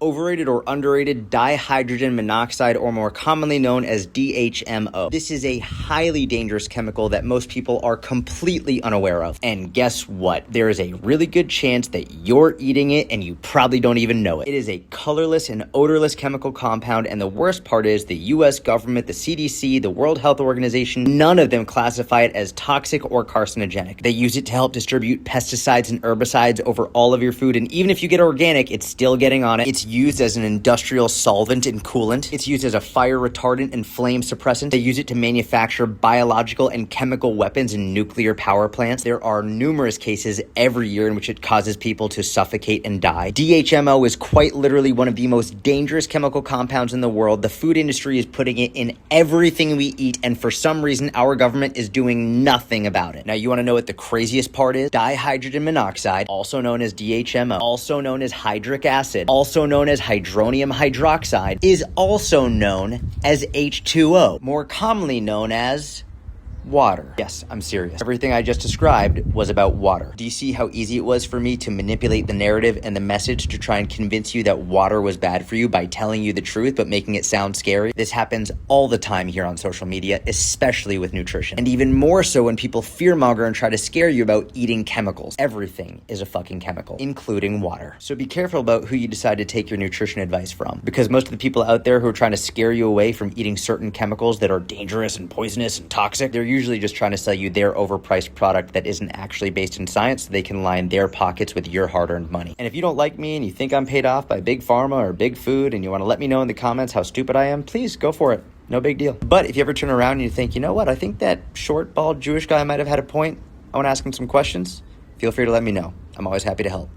Overrated or underrated dihydrogen monoxide, or more commonly known as DHMO. This is a highly dangerous chemical that most people are completely unaware of. And guess what? There is a really good chance that you're eating it and you probably don't even know it. It is a colorless and odorless chemical compound, and the worst part is the US government, the CDC, the World Health Organization, none of them classify it as toxic or carcinogenic. They use it to help distribute pesticides and herbicides over all of your food, and even if you get organic, it's still getting on it. It's used as an industrial solvent and coolant. It's used as a fire retardant and flame suppressant. They use it to manufacture biological and chemical weapons in nuclear power plants. There are numerous cases every year in which it causes people to suffocate and die. DHMO is quite literally one of the most dangerous chemical compounds in the world. The food industry is putting it in everything we eat, and for some reason, our government is doing nothing about it. Now, you want to know what the craziest part is? Dihydrogen monoxide, also known as DHMO, also known as hydric acid, also known as hydronium hydroxide, is also known as H2O, more commonly known as water. Yes, I'm serious. Everything I just described was about water. Do you see how easy it was for me to manipulate the narrative and the message to try and convince you that water was bad for you by telling you the truth but making it sound scary? This happens all the time here on social media, especially with nutrition. And even more so when people fearmonger and try to scare you about eating chemicals. Everything is a fucking chemical, including water. So be careful about who you decide to take your nutrition advice from, because most of the people out there who are trying to scare you away from eating certain chemicals that are dangerous and poisonous and toxic, they're usually just trying to sell you their overpriced product that isn't actually based in science so they can line their pockets with your hard-earned money. And if you don't like me and you think I'm paid off by Big Pharma or Big Food and you want to let me know in the comments how stupid I am, please go for it. No big deal. But if you ever turn around and you think, you know what, I think that short, bald Jewish guy might have had a point, I want to ask him some questions, feel free to let me know. I'm always happy to help.